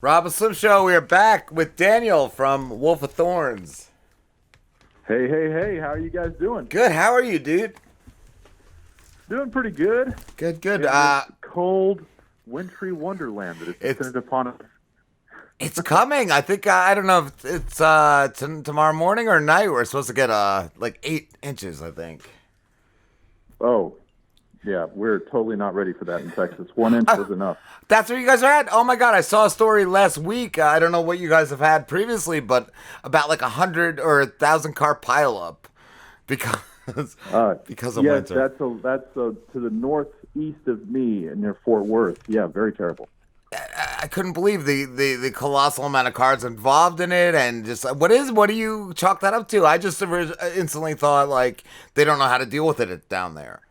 Rob and Slim Show, we are back with Daniel from Wolf of Thorns. Hey, hey, hey, how are you guys doing? Good, how are you, dude? Doing pretty good. Good, good. In this cold, wintry wonderland that is It's descended upon us. it's coming. I think I don't know if it's tomorrow morning or night. We're supposed to get like 8 inches, I think. Oh, yeah, we're totally not ready for that in Texas. 1 inch was enough. That's where you guys are at? Oh my god, I saw a story last week. I don't know what you guys have had previously, but about like 100 or 1,000 car pileup because because of Yes, winter. that's to the northeast of me near Fort Worth. Yeah, very terrible. I couldn't believe the colossal amount of cards involved in it, and just what do you chalk that up to? I just instantly thought like they don't know how to deal with it down there.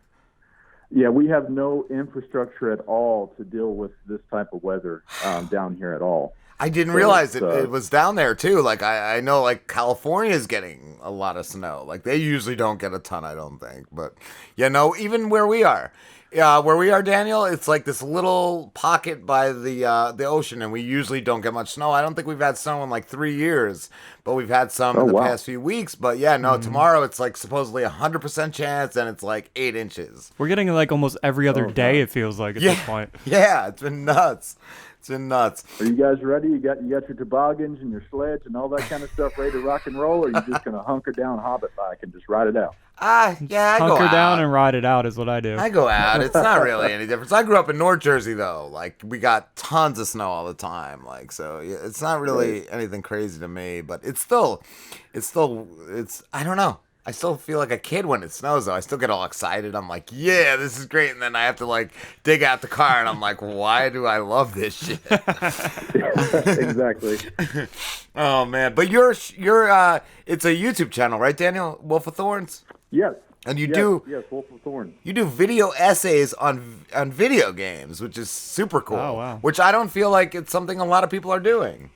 Yeah, we have no infrastructure at all to deal with this type of weather down here at all. I didn't So realize it's, it was down there too. Like I know like California is getting a lot of snow. Like they usually don't get a ton, I don't think. But you know, even where we are, Daniel, it's like this little pocket by the ocean, and we usually don't get much snow. I don't think we've had snow in like 3 years, but we've had some Oh, in the wow. past few weeks. But yeah, no, tomorrow it's like supposedly 100% chance, and it's like 8 inches. We're getting like almost every other Oh, day. God. It feels like at this point. Yeah, it's been nuts. It's been nuts. Are you guys ready? You got your toboggans and your sledge and all that kind of stuff ready to rock and roll, or are you just going to hunker down Hobbit bike and just ride it out? Yeah, I go Hunker out. down and ride it out is what I do. I go out. It's not really any difference. I grew up in North Jersey though. Like we got tons of snow all the time. Like so, yeah, it's not really anything crazy to me. But it's I don't know. I still feel like a kid when it snows though. I still get all excited. I'm like, yeah, this is great. And then I have to like dig out the car, and I'm like, why do I love this shit? Exactly. Oh man, but you're it's a YouTube channel, right, Daniel? Wolf of Thorns. Yes. And Yes, Wolf of Thorns. you do video essays on video games, which is super cool. Oh, wow. Which I don't feel like it's something a lot of people are doing.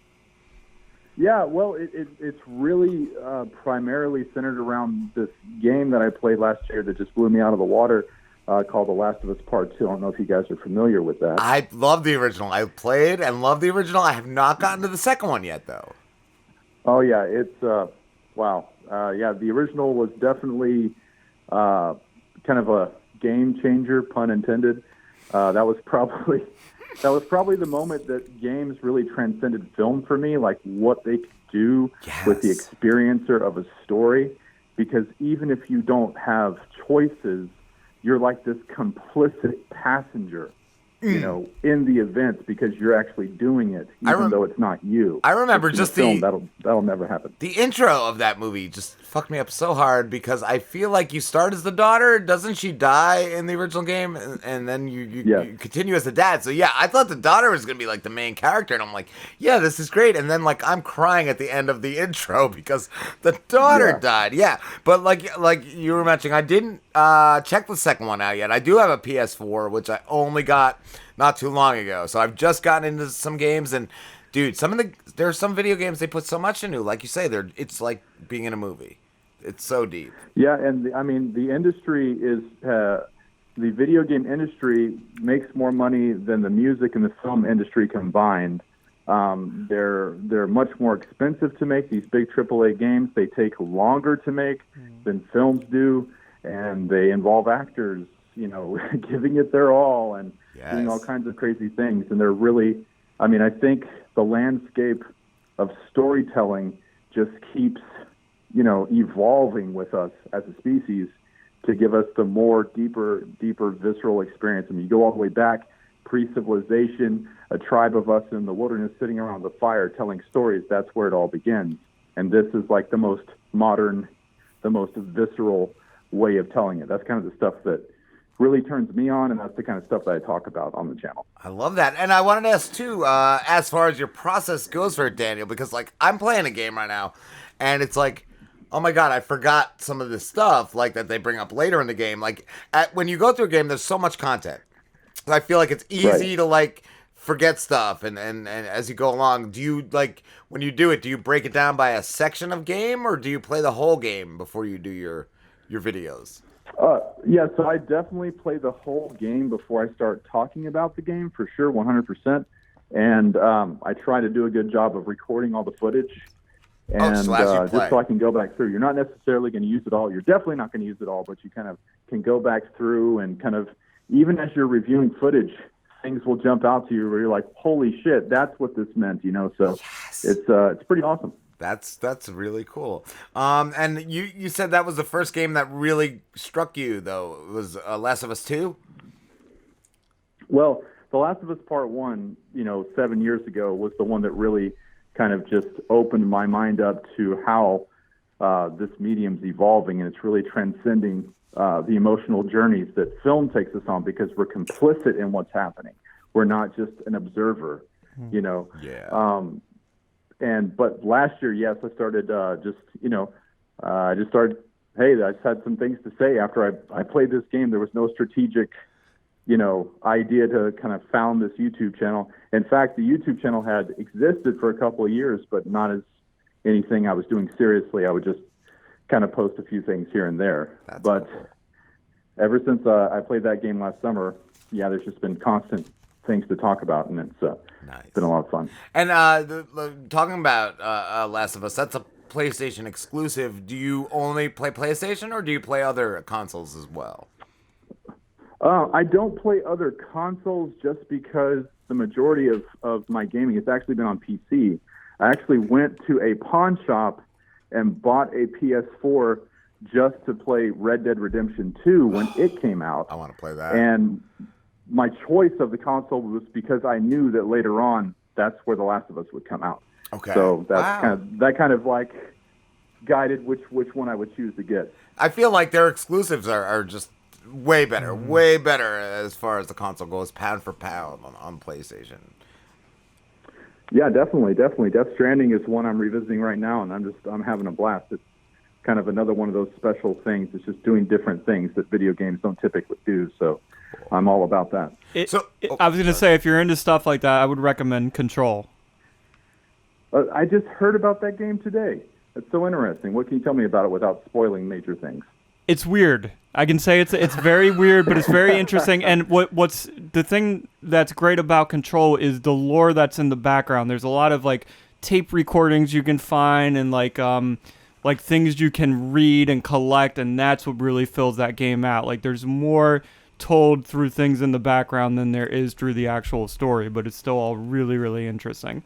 Yeah, well, it's really primarily centered around this game that I played last year that just blew me out of the water called The Last of Us Part 2. I don't know if you guys are familiar with that. I love the original. I played and love the original. I have not gotten to the second one yet, though. Oh, yeah, it's, wow. Yeah, the original was definitely kind of a game changer, pun intended. That was probably the moment that games really transcended film for me, like what they could do with the Yes. experiencer of a story. Because even if you don't have choices, you're like this complicit passenger, you know, in the events because you're actually doing it, even though it's not you. I remember In a just film, that'll never happen. The intro of that movie just fucked me up so hard because I feel like you start as the daughter. Doesn't she die in the original game? And then Yes. you continue as the dad. So yeah, I thought the daughter was going to be like the main character. And I'm like, yeah, this is great. And then like I'm crying at the end of the intro because the daughter Yeah. died. Yeah. But like you were mentioning, I didn't check the second one out yet. I do have a PS4, which I only got not too long ago. So I've just gotten into some games and dude, there are some video games they put so much into, like you say, it's like being in a movie. It's so deep. Yeah, and I mean, the industry is the video game industry makes more money than the music and the film industry combined. They're much more expensive to make. These big AAA games, they take longer to make than films do, and they involve actors, you know, giving it their all and doing all Yes. kinds of crazy things. And they're really, I mean, I think the landscape of storytelling just keeps, you know, evolving with us as a species to give us the more deeper, visceral experience. I mean, you go all the way back, pre-civilization, a tribe of us in the wilderness sitting around the fire telling stories. That's where it all begins. And this is like the most modern, the most visceral way of telling it. That's kind of the stuff that really turns me on, and that's the kind of stuff that I talk about on the channel. I love that. And I wanted to ask too, as far as your process goes for it, Daniel, because like I'm playing a game right now and it's like, oh my God, I forgot some of this stuff like that they bring up later in the game. Like when you go through a game, there's so much content. I feel like it's easy to like forget stuff. And as you go along, do you like, when you do it, do you break it down by a section of game or do you play the whole game before you do your videos? Yeah, so I definitely play the whole game before I start talking about the game, for sure, 100%. and I try to do a good job of recording all the footage. And just so I can go back through. You're not necessarily going to use it all. You're definitely not going to use it all, but you kind of can go back through and kind of, even as you're reviewing footage, things will jump out to you where you're like, holy shit, that's what this meant, So Yes. it's pretty awesome. That's really cool. And you said that was the first game that really struck you, though. It was Last of Us 2? Well, The Last of Us Part 1, 7 years ago, was the one that really kind of just opened my mind up to how this medium's evolving, and it's really transcending the emotional journeys that film takes us on, because we're complicit in what's happening. We're not just an observer, Yeah. But last year, yes, I started I just started, hey, I just had some things to say after I played this game. There was no strategic idea to kind of found this YouTube channel. In fact, the YouTube channel had existed for a couple of years, but not as anything I was doing seriously. I would just kind of post a few things here and there. But cool. Ever since I played that game last summer, there's just been constant things to talk about, and it's been a lot of fun. And talking about Last of Us, that's a PlayStation exclusive. Do you only play PlayStation, or do you play other consoles as well? I don't play other consoles just because the majority of my gaming has actually been on PC. I actually went to a pawn shop and bought a PS4 just to play Red Dead Redemption 2 when it came out. I want to play that. And my choice of the console was because I knew that later on that's where The Last of Us would come out. Okay. So that's kind of like guided which one I would choose to get. I feel like their exclusives are just way better as far as the console goes, pound for pound on PlayStation. Yeah, definitely. Death Stranding is one I'm revisiting right now, and I'm having a blast. It's kind of another one of those special things. It's just doing different things that video games don't typically do. So I'm all about that. I was going to say, if you're into stuff like that, I would recommend Control. I just heard about that game today. It's so interesting. What can you tell me about it without spoiling major things? It's weird. I can say it's very weird, but it's very interesting. And what's the thing that's great about Control is the lore that's in the background. There's a lot of like tape recordings you can find, and like things you can read and collect, and that's what really fills that game out. Like there's more told through things in the background than there is through the actual story, but it's still all really, really interesting.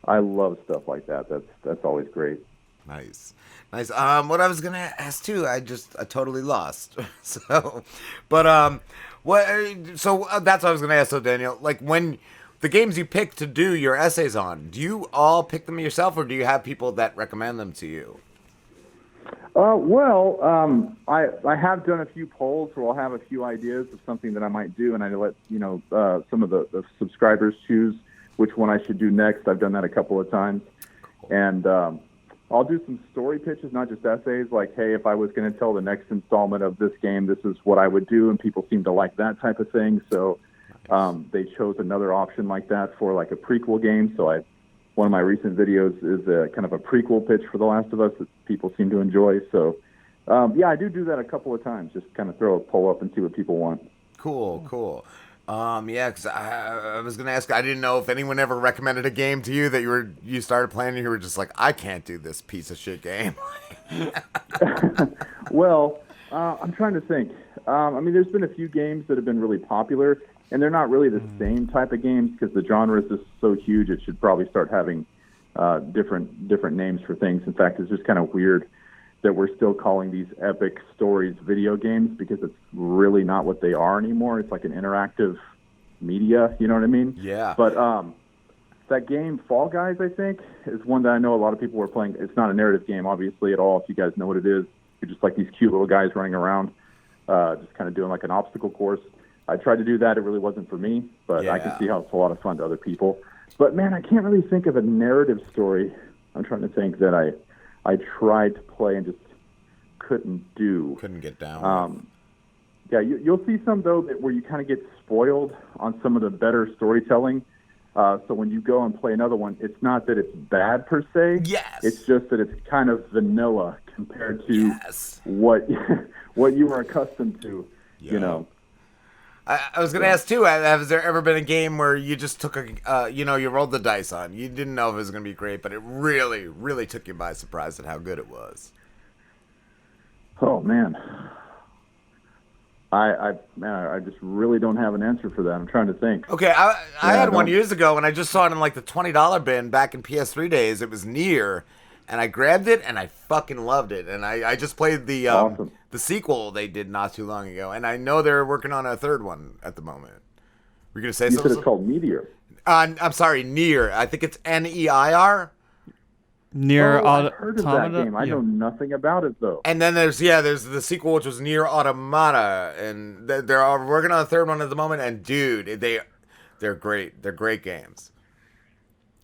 I love stuff like that. That's always great. Nice. What I was gonna ask too, I totally lost. So that's what I was gonna ask. So Daniel, like when the games you pick to do your essays on, do you all pick them yourself, or do you have people that recommend them to you? I have done a few polls where I'll have a few ideas of something that I might do, and I let some of the subscribers choose which one I should do next. I've done that a couple of times, and I'll do some story pitches, not just essays, like, hey, if I was going to tell the next installment of this game, this is what I would do, and people seem to like that type of thing. So they chose another option like that for like a prequel game. So one of my recent videos is a kind of a prequel pitch for The Last of Us that people seem to enjoy. So I do that a couple of times, just kind of throw a poll up and see what people want. Cool. Because I was gonna ask. I didn't know if anyone ever recommended a game to you that you started playing and you were just like, I can't do this piece of shit game. Well, I'm trying to think. There's been a few games that have been really popular, and they're not really the same type of games because the genre is just so huge. It should probably start having different names for things. In fact, it's just kind of weird that we're still calling these epic stories video games, because it's really not what they are anymore. It's like an interactive media, you know what I mean? Yeah. But that game, Fall Guys, I think, is one that I know a lot of people were playing. It's not a narrative game, obviously, at all. If you guys know what it is, you're just like these cute little guys running around, just kind of doing like an obstacle course. I tried to do that. It really wasn't for me, but I can see how it's a lot of fun to other people. But, man, I can't really think of a narrative story. I'm trying to think that I tried to play and just couldn't get down. You'll see some though where you kind of get spoiled on some of the better storytelling. So when you go and play another one, it's not that it's bad per se. Yes. It's just that it's kind of vanilla compared to what you were accustomed to. Yeah. You know. I was gonna ask too. Has there ever been a game where you just took you rolled the dice on? You didn't know if it was gonna be great, but it really, really took you by surprise at how good it was. Oh man, I just really don't have an answer for that. I'm trying to think. Okay, I had one years ago, and I just saw it in like the $20 bin back in PS3 days. It was Nier, and I grabbed it, and I fucking loved it. And I just played the Awesome. the sequel they did not too long ago, and I know they're working on a third one at the moment. Were you gonna say You said something? it's called Meteor. I'm sorry, Nier. I think it's Neir. Near I've heard of that Automata. game. I know nothing about it though. And then there's the sequel, which was Nier Automata, and they're working on a third one at the moment. And dude, they're great. They're great games.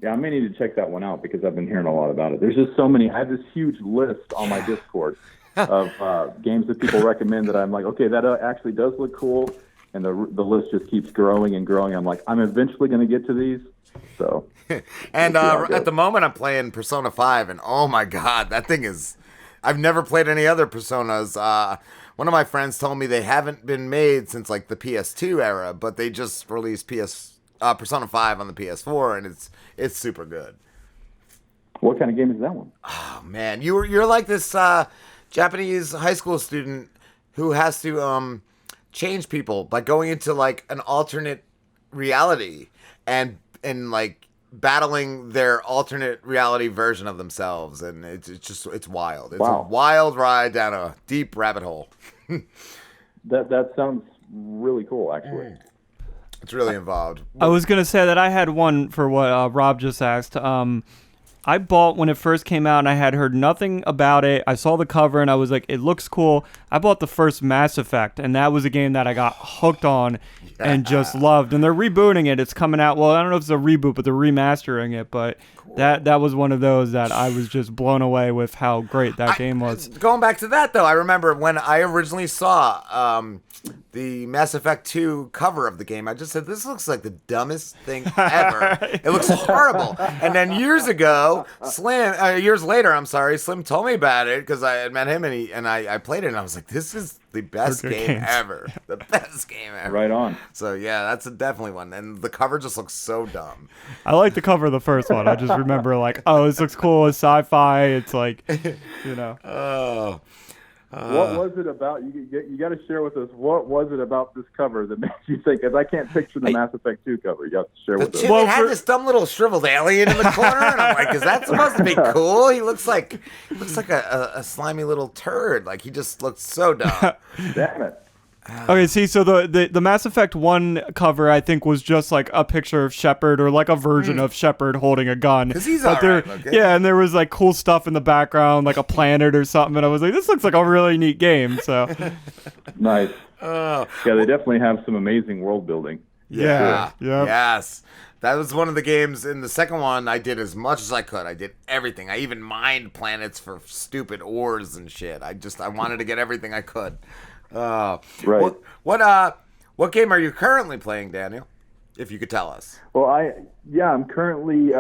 Yeah, I may need to check that one out because I've been hearing a lot about it. There's just so many. I have this huge list on my Discord of games that people recommend that I'm like, okay, that actually does look cool, and the list just keeps growing and growing. I'm like, I'm eventually going to get to these. So, And we'll see how it at the goes. moment, I'm playing Persona 5, and oh my god, that thing is. I've never played any other Personas. One of my friends told me they haven't been made since like the PS2 era, but they just released Persona 5 on the PS4, and it's super good. What kind of game is that one? Oh man, you're like this Japanese high school student who has to change people by going into like an alternate reality and like battling their alternate reality version of themselves, and it's wild. It's Wow. a wild ride down a deep rabbit hole. That sounds really cool, actually. It's really involved. I was gonna say that I had one for what Rob just asked. I bought when it first came out, and I had heard nothing about it. I saw the cover, and I was like, "It looks cool." I bought the first Mass Effect, and that was a game that I got hooked on and just loved. And they're rebooting it. It's coming out. Well, I don't know if it's a reboot, but they're remastering it. But that was one of those that I was just blown away with how great that game was. Going back to that, though, I remember when I originally saw the Mass Effect 2 cover of the game, I just said, this looks like the dumbest thing ever. It looks horrible. And then years later, Slim told me about it because I had met him, and I played it, and I was like, this is the best They're good game games. ever. The best game ever. Right on. So, yeah, that's definitely one. And the cover just looks so dumb. I like the cover of the first one. I just remember like, oh, this looks cool. It's sci-fi. It's like, you know. Oh. What was it about? You got to share with us. What was it about this cover that makes you think? Because I can't picture the Mass Effect 2 cover. You have to share with us. It had this dumb little shriveled alien in the corner, and I'm like, is that supposed to be cool? He looks like a slimy little turd. Like, he just looks so dumb. Damn it. Okay, see, so the Mass Effect 1 cover, I think, was just like a picture of Shepard or like a version of Shepard holding a gun. 'Cause he's But alright looking. yeah, and there was like cool stuff in the background, like a planet or something, and I was like, this looks like a really neat game, so. Nice. Oh. Yeah, they definitely have some amazing world building. Yeah. Yep. Yes. That was one of the games. In the second one, I did as much as I could. I did everything. I even mined planets for stupid ores and shit. I wanted to get everything I could. Right. What game are you currently playing, Daniel? If you could tell us. Well, I'm currently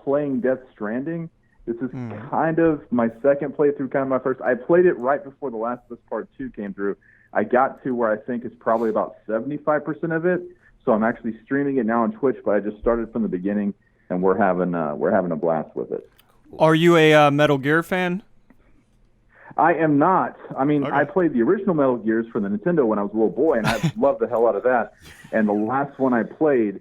playing Death Stranding. This is kind of my second playthrough, kind of my first. I played it right before The Last of Us Part 2 came through. I got to where I think it's probably about 75% of it. So I'm actually streaming it now on Twitch, but I just started from the beginning, and we're having a blast with it. Are you a Metal Gear fan? I am not. I mean, Okay. I played the original Metal Gears for the Nintendo when I was a little boy, and I loved the hell out of that. And the last one I played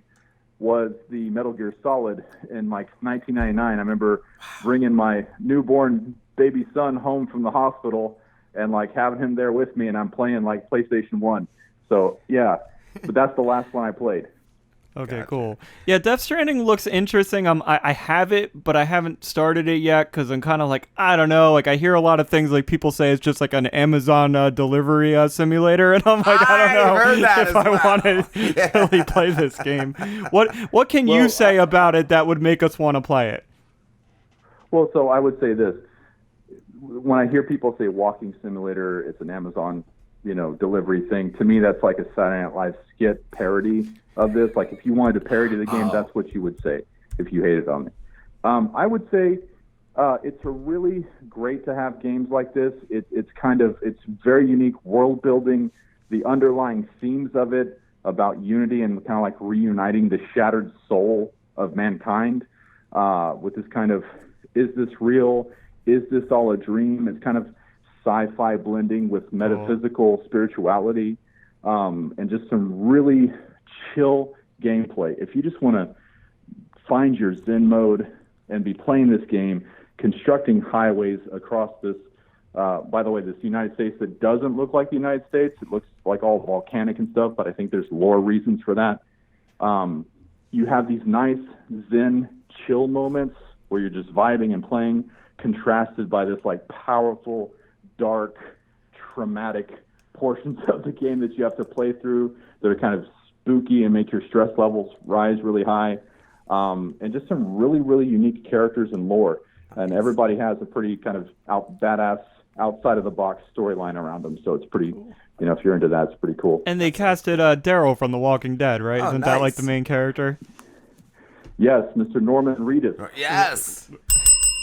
was the Metal Gear Solid in like 1999. I remember bringing my newborn baby son home from the hospital and like having him there with me, and I'm playing like PlayStation 1. So, yeah, but that's the last one I played. Okay, cool. Yeah, Death Stranding looks interesting. I have it, but I haven't started it yet because I'm kind of like, I don't know. Like, I hear a lot of things like people say it's just like an Amazon delivery simulator, and I'm like, I don't I heard that know if as I well. want to really play this game. What can you say about it that would make us want to play it? Well, so I would say this. When I hear people say walking simulator, it's an Amazon, delivery thing. To me, that's like a Saturday Night Live skit parody of this. Like, if you wanted to parody the game, that's what you would say if you hated on me. I would say it's a really great to have games like this. It's very unique world building. The underlying themes of it about unity and kind of like reuniting the shattered soul of mankind with this kind of, is this real? Is this all a dream? It's kind of sci-fi blending with metaphysical spirituality, and just some really chill gameplay. If you just want to find your Zen mode and be playing this game, constructing highways across this, by the way, this United States that doesn't look like the United States. It looks like all volcanic and stuff, but I think there's lore reasons for that. You have these nice Zen chill moments where you're just vibing and playing, contrasted by this like powerful, dark, traumatic portions of the game that you have to play through that are kind of spooky and make your stress levels rise really high. And just some really, really unique characters and lore. And everybody has a pretty kind of badass, outside of the box storyline around them. So it's pretty, if you're into that, it's pretty cool. And they casted Daryl from The Walking Dead, right? Isn't that like the main character? Yes, Mr. Norman Reedus. Yes.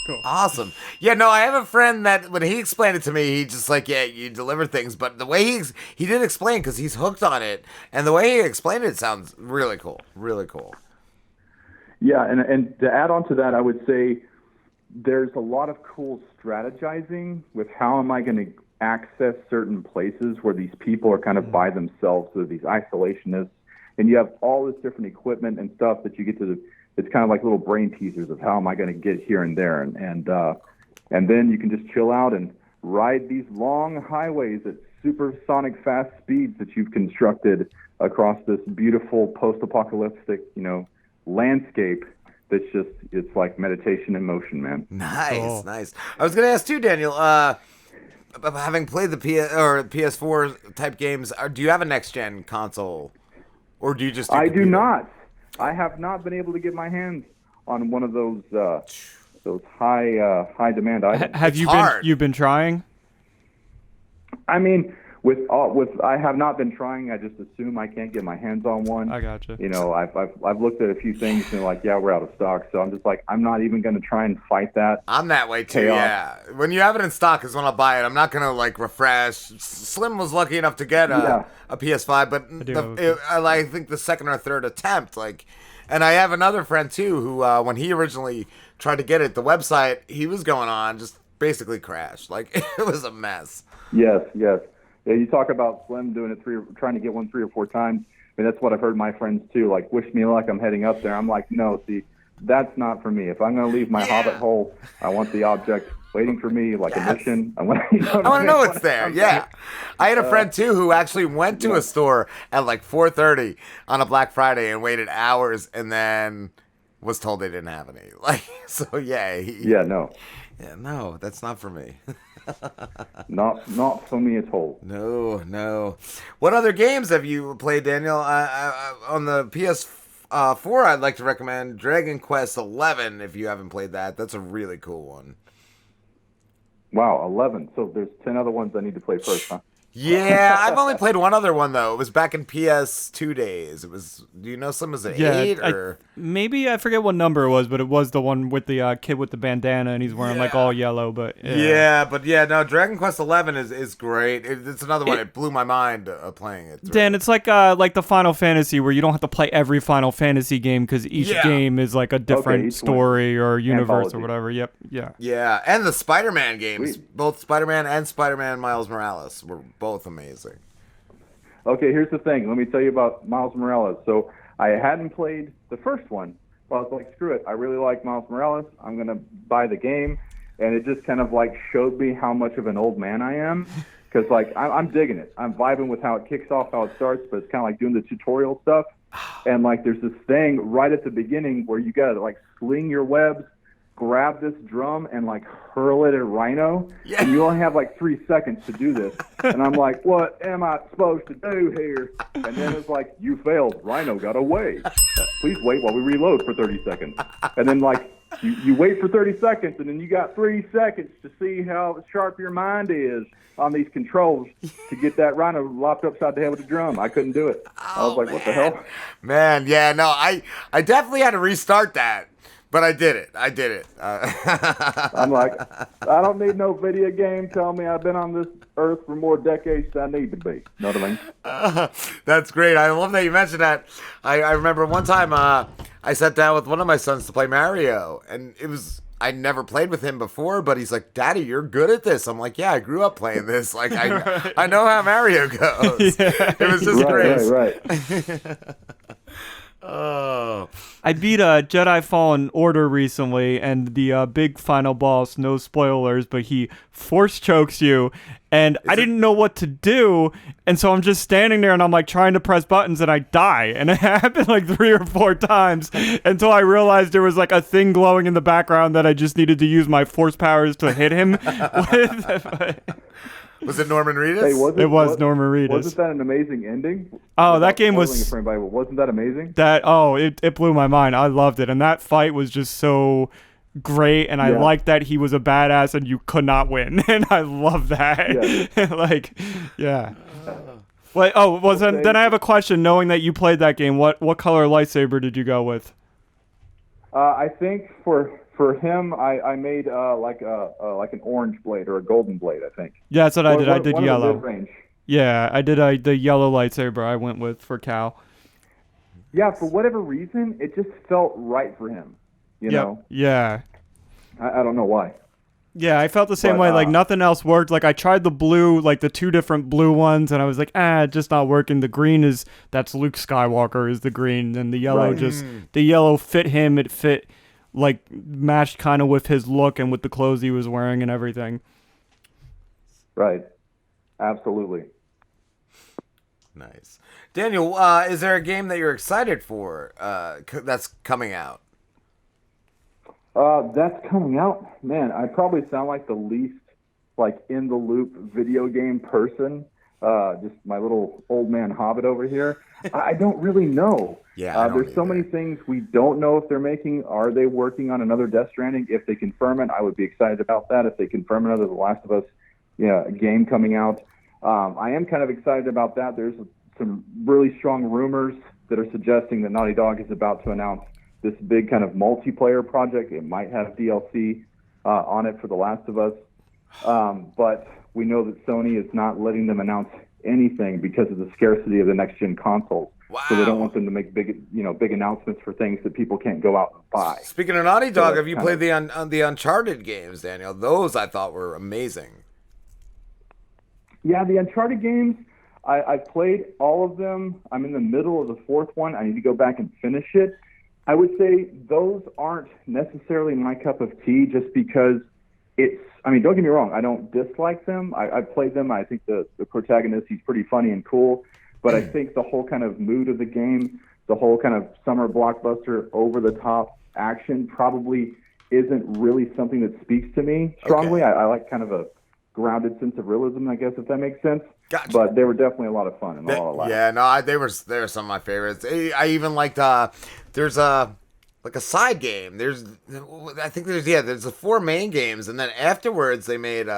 Cool. Awesome. Yeah, no, I have a friend that when he explained it to me, he just like, yeah, you deliver things. But the way he did explain, because he's hooked on it, and the way he explained it sounds really cool. Really cool. Yeah, and to add on to that, I would say there's a lot of cool strategizing with how am I going to access certain places where these people are kind of by themselves, so these isolationists, and you have all this different equipment and stuff that you get to. It's kind of like little brain teasers of how am I going to get here and there, and then you can just chill out and ride these long highways at supersonic fast speeds that you've constructed across this beautiful post-apocalyptic, landscape. It's like meditation in motion, man. Nice, nice. I was gonna ask too, Daniel. Having played the PS4 type games, do you have a next gen console, or do you just? I do not. I have not been able to get my hands on one of those high demand items. Have you've been trying? I mean, I have not been trying. I just assume I can't get my hands on one. I gotcha. I've looked at a few things and like, yeah, we're out of stock. So I'm just like, I'm not even going to try and fight that. I'm that way too. Chaos. Yeah. When you have it in stock is when I'll buy it. I'm not going to like refresh. Slim was lucky enough to get a PS5, but I think the second or third attempt, and I have another friend too who, when he originally tried to get it, the website he was going on just basically crashed. Like it was a mess. Yes. Yeah, you talk about Slim doing it trying to get one 3 or 4 times. I mean, that's what I've heard my friends too. Like, wish me luck. I'm heading up there. I'm like, no, see, that's not for me. If I'm going to leave my hobbit hole, I want the object waiting for me, like a mission. I want to know it's there. Yeah, I had a friend too who actually went to a store at like 4:30 on a Black Friday and waited hours, and then was told they didn't have any. No, that's not for me. Not for me at all. No. What other games have you played, Daniel? On the PS4, I'd like to recommend Dragon Quest XI if you haven't played that. That's a really cool one. Wow, 11. So there's 10 other ones I need to play first, huh? Yeah, I've only played one other one, though. It was back in PS2 days. It was, do you know some? Was it 8? Or? Maybe, I forget what number it was, but it was the one with the kid with the bandana, and he's wearing like all yellow. But no, Dragon Quest XI is great. It's another one. It blew my mind playing it. Dan, it's like the Final Fantasy, where you don't have to play every Final Fantasy game because each game is like a different story or universe or whatever. Yep, yeah. Yeah, and the Spider-Man games, both Spider-Man and Spider-Man Miles Morales were both amazing. Okay, here's the thing. Let me tell you about Miles Morales. So I hadn't played the first one, but I was like, screw it. I really like Miles Morales. I'm going to buy the game. And it just kind of like showed me how much of an old man I am. Because like I'm digging it. I'm vibing with how it kicks off, how it starts, but it's kind of like doing the tutorial stuff. And like there's this thing right at the beginning where you got to like sling your webs, grab this drum and like hurl it at Rhino, and you only have like 3 seconds to do this. And I'm like, what am I supposed to do here? And then it's like, you failed. Rhino got away. Please wait while we reload for 30 seconds. And then like you wait for 30 seconds, and then you got 3 seconds to see how sharp your mind is on these controls to get that Rhino lopped upside the head with a drum. I couldn't do it. I was like, what the hell? Man, yeah, no, I definitely had to restart that. But I did it. I did it. I'm like, I don't need no video game telling me I've been on this earth for more decades than I need to be. You know what I mean? That's great. I love that you mentioned that. I remember one time I sat down with one of my sons to play Mario, and I never played with him before, but he's like, "Daddy, you're good at this." I'm like, "Yeah, I grew up playing this. Like, I know how Mario goes." Yeah. It was just great. Right. Oh. I beat a Jedi Fallen Order recently, and the big final boss, no spoilers, but he force chokes you, and I didn't know what to do, and so I'm just standing there, and I'm like trying to press buttons, and I die, and it happened like 3 or 4 times until I realized there was like a thing glowing in the background that I just needed to use my force powers to hit him with. Was it Norman Reedus? Hey, it was Norman Reedus. Wasn't that an amazing ending? Oh, that game was... For anybody, but wasn't that amazing? It blew my mind. I loved it. And that fight was just so great. And I liked that he was a badass and you could not win. And I love that. Yeah. Wait, then I have a question. Knowing that you played that game, what color lightsaber did you go with? I think for him, I made like an orange blade or a golden blade, I think. Yeah, that's what I did. I did yellow. Mid-range. Yeah, I did the yellow lightsaber I went with for Cal. Yeah, for whatever reason, it just felt right for him. You know? Yeah. I don't know why. Yeah, I felt the same way. Like, nothing else worked. Like, I tried the blue, like the 2 different blue ones, and I was like, just not working. The green that's Luke Skywalker is the green, and the yellow the yellow fit him. It fit, like, matched kind of with his look and with the clothes he was wearing and everything. Right. Absolutely. Nice. Daniel, is there a game that you're excited for that's coming out? That's coming out. Man, I probably sound like the least, like, in the loop video game person. Just my little old man hobbit over here. I don't really know. Yeah, there's so many things we don't know if they're making. Are they working on another Death Stranding? If they confirm it, I would be excited about that. If they confirm another The Last of Us game coming out, I am kind of excited about that. There's some really strong rumors that are suggesting that Naughty Dog is about to announce this big kind of multiplayer project. It might have DLC on it for The Last of Us, but we know that Sony is not letting them announce anything because of the scarcity of the next-gen consoles. Wow. So they don't want them to make big announcements for things that people can't go out and buy. Speaking of Naughty Dog, have you played the Uncharted games, Daniel? Those I thought were amazing. Yeah, the Uncharted games, I've played all of them. I'm in the middle of the 4th one. I need to go back and finish it. I would say those aren't necessarily my cup of tea just because don't get me wrong, I don't dislike them. I've played them. I think the protagonist, he's pretty funny and cool. But I think the whole kind of mood of the game, the whole kind of summer blockbuster, over-the-top action probably isn't really something that speaks to me strongly. Okay. I like kind of a grounded sense of realism, I guess, if that makes sense. Gotcha. But they were definitely a lot of fun and a lot of laughs. Yeah, no, they were some of my favorites. I even liked there's a side game. There's the 4 main games, and then afterwards they made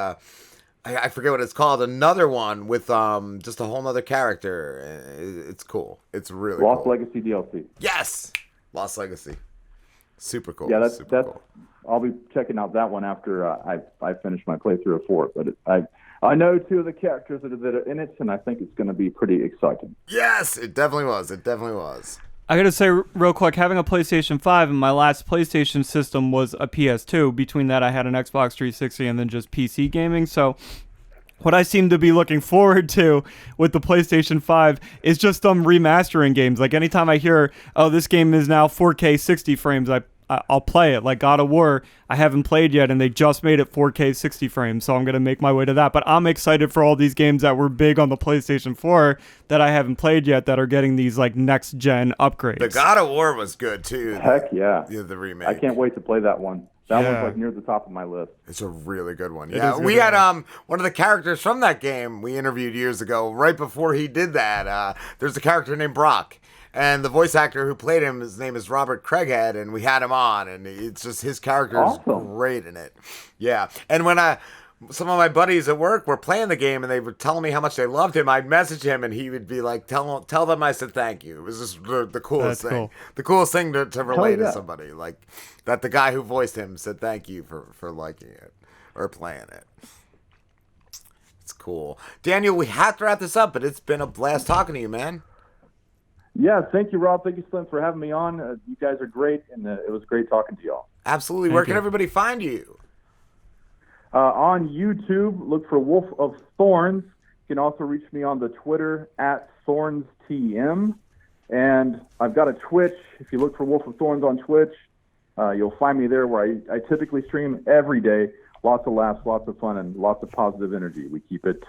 I forget what it's called, another one with just a whole nother character. It's cool. It's really Lost cool. Legacy DLC. Yes, Lost Legacy. Super cool. Yeah, that's cool. I'll be checking out that one after I finish my playthrough of 4. But I know 2 of the characters that are in it, and I think it's going to be pretty exciting. Yes, it definitely was. I gotta say real quick, having a PlayStation 5 and my last PlayStation system was a PS2. Between that, I had an Xbox 360 and then just PC gaming. So what I seem to be looking forward to with the PlayStation 5 is just remastering games. Like, anytime I hear, oh, this game is now 4K 60 frames, I'll play it. Like God of War, I haven't played yet, and they just made it 4K 60 frames, so I'm going to make my way to that. But I'm excited for all these games that were big on the PlayStation 4 that I haven't played yet that are getting these, like, next-gen upgrades. The God of War was good, too. Heck yeah. The remake. I can't wait to play that one. That one's, like, near the top of my list. It's a really good one. Yeah, we had one of the characters from that game we interviewed years ago, right before he did that. There's a character named Brock. And the voice actor who played him, his name is Robert Craighead, and we had him on, and it's just his character is great in it. Yeah, and when some of my buddies at work were playing the game and they were telling me how much they loved him. I'd message him and he would be like, "Tell them I said thank you." It was just the coolest That's thing. cool. The coolest thing to relate yeah. to somebody, like that the guy who voiced him said thank you for liking it or playing it. It's cool. Daniel, we have to wrap this up, but it's been a blast talking to you, man. Yeah, thank you, Rob. Thank you, Slim, for having me on. You guys are great, and it was great talking to y'all. Absolutely. Thank Where can you. everybody find you? On YouTube, look for Wolf of Thorns. You can also reach me on the Twitter at ThornsTM. And I've got a Twitch. If you look for Wolf of Thorns on Twitch, you'll find me there where I typically stream every day. Lots of laughs, lots of fun, and lots of positive energy. We keep it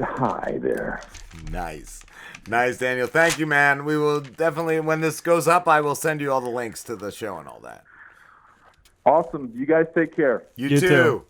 high there. Nice, Daniel. Thank you, man. We will definitely, when this goes up, I will send you all the links to the show and all that. Awesome. You guys take care. You You too. too.